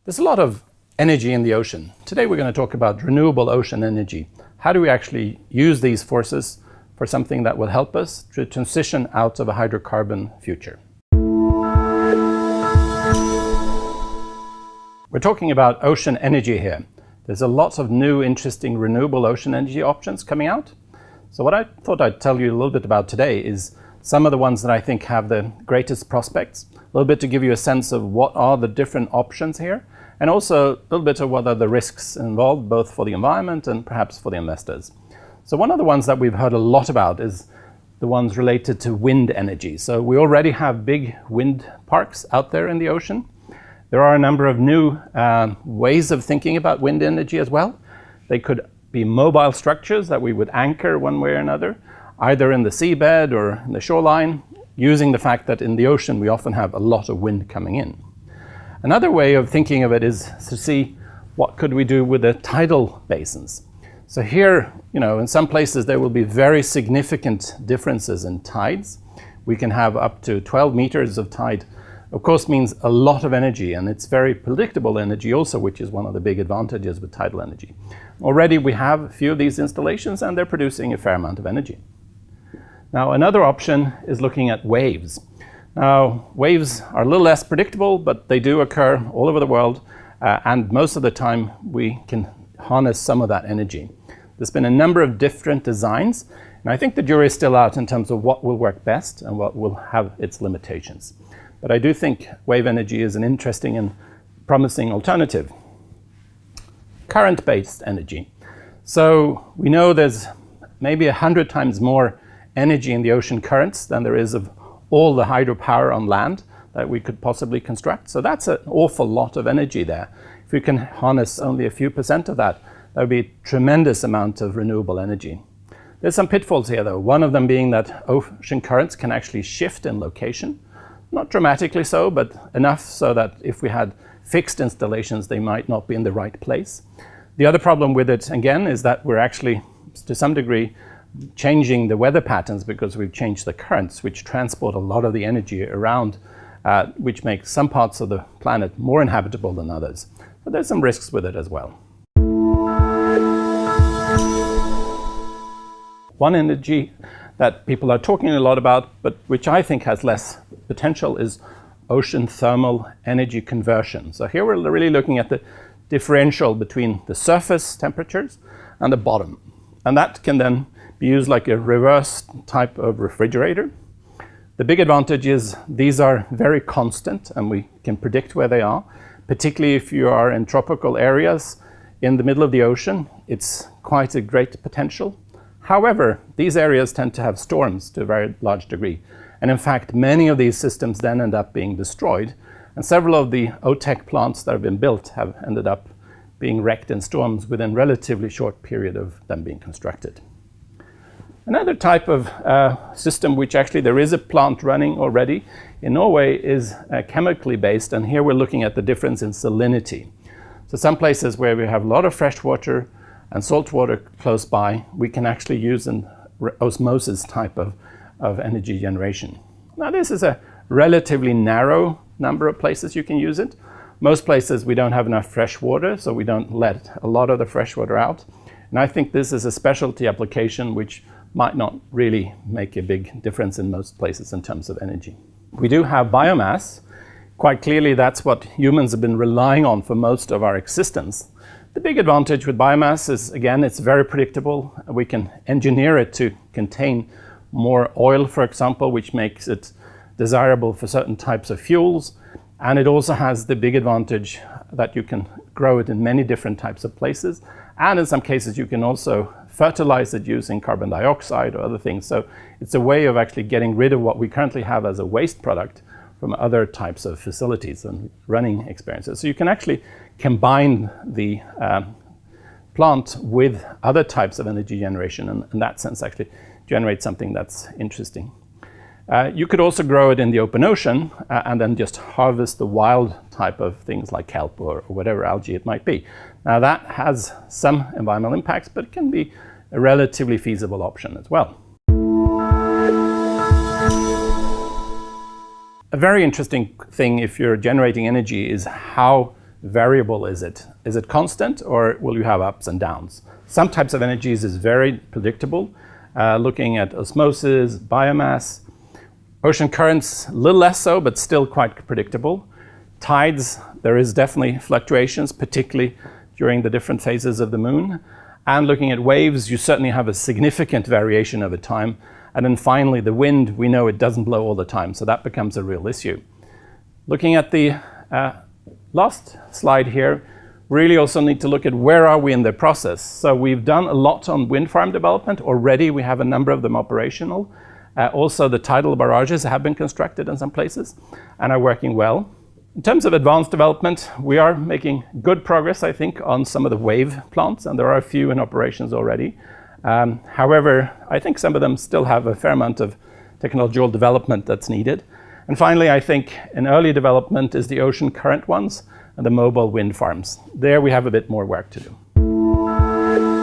There's a lot of energy in the ocean. Today we're going to talk about renewable ocean energy. How do we actually use these forces for something that will help us to transition out of a hydrocarbon future? We're talking about ocean energy here. There's a lot of new interesting renewable ocean energy options coming out. So what I thought I'd tell you a little bit about today is some of the ones that I think have the greatest prospects, a little bit to give you a sense of what are the different options here, and also a little bit of what are the risks involved, both for the environment and perhaps for the investors. So one of the ones that we've heard a lot about is the ones related to wind energy. So we already have big wind parks out there in the ocean. There are a number of new ways of thinking about wind energy as well. They could be mobile structures that we would anchor one way or another, either in the seabed or in the shoreline, using the fact that in the ocean we often have a lot of wind coming in. Another way of thinking of it is to see what could we do with the tidal basins. So here, in some places there will be very significant differences in tides. We can have up to 12 meters of tide. Of course, means a lot of energy, and it's very predictable energy also, which is one of the big advantages with tidal energy. Already we have a few of these installations and they're producing a fair amount of energy. Now, another option is looking at waves. Now, waves are a little less predictable, but they do occur all over the world, and most of the time we can harness some of that energy. There's been a number of different designs, and I think the jury is still out in terms of what will work best and what will have its limitations. But I do think wave energy is an interesting and promising alternative. Current-based energy. So we know there's maybe 100 times more energy in the ocean currents than there is of all the hydropower on land that we could possibly construct. So that's an awful lot of energy there. If we can harness only a few percent of that, that would be a tremendous amount of renewable energy. There's some pitfalls here though, one of them being that ocean currents can actually shift in location. Not dramatically so, but enough so that if we had fixed installations, they might not be in the right place. The other problem with it, again, is that we're actually, to some degree, changing the weather patterns because we've changed the currents, which transport a lot of the energy around, which makes some parts of the planet more inhabitable than others. But there's some risks with it as well. One energy that people are talking a lot about, but which I think has less potential, is ocean thermal energy conversion. So here we're really looking at the differential between the surface temperatures and the bottom. And that can then be used like a reverse type of refrigerator. The big advantage is these are very constant and we can predict where they are, particularly if you are in tropical areas in the middle of the ocean. It's quite a great potential. However, these areas tend to have storms to a very large degree. And in fact, many of these systems then end up being destroyed. And several of the OTEC plants that have been built have ended up being wrecked in storms within a relatively short period of them being constructed. Another type of system, which actually there is a plant running already in Norway, is chemically based. And here we're looking at the difference in salinity. So some places where we have a lot of fresh water and salt water close by, we can actually use an osmosis type of energy generation. Now this is a relatively narrow number of places you can use it. Most places we don't have enough fresh water, so we don't let a lot of the fresh water out. And I think this is a specialty application which might not really make a big difference in most places in terms of energy. We do have biomass. Quite clearly that's what humans have been relying on for most of our existence. The big advantage with biomass is, again, it's very predictable. We can engineer it to contain more oil, for example, which makes it desirable for certain types of fuels. And it also has the big advantage that you can grow it in many different types of places. And in some cases, you can also fertilize it using carbon dioxide or other things. So it's a way of actually getting rid of what we currently have as a waste product from other types of facilities and running experiences. So you can actually combine the plant with other types of energy generation, and in that sense actually generate something that's interesting. You could also grow it in the open ocean and then just harvest the wild type of things like kelp or whatever algae it might be. Now that has some environmental impacts, but it can be a relatively feasible option as well. A very interesting thing if you're generating energy is how variable is it? Is it constant, or will you have ups and downs? Some types of energies is very predictable, looking at osmosis, biomass. Ocean currents, a little less so, but still quite predictable. Tides, there is definitely fluctuations, particularly during the different phases of the moon. And looking at waves, you certainly have a significant variation over time. And then finally, the wind, we know it doesn't blow all the time, so that becomes a real issue. Looking at the last slide here, really also need to look at where are we in the process. So we've done a lot on wind farm development. Already we have a number of them operational. Also, the tidal barrages have been constructed in some places and are working well. In terms of advanced development, we are making good progress, I think, on some of the wave plants, and there are a few in operations already. However, I think some of them still have a fair amount of technological development that's needed. And finally, I think in early development is the ocean current ones and the mobile wind farms. There we have a bit more work to do.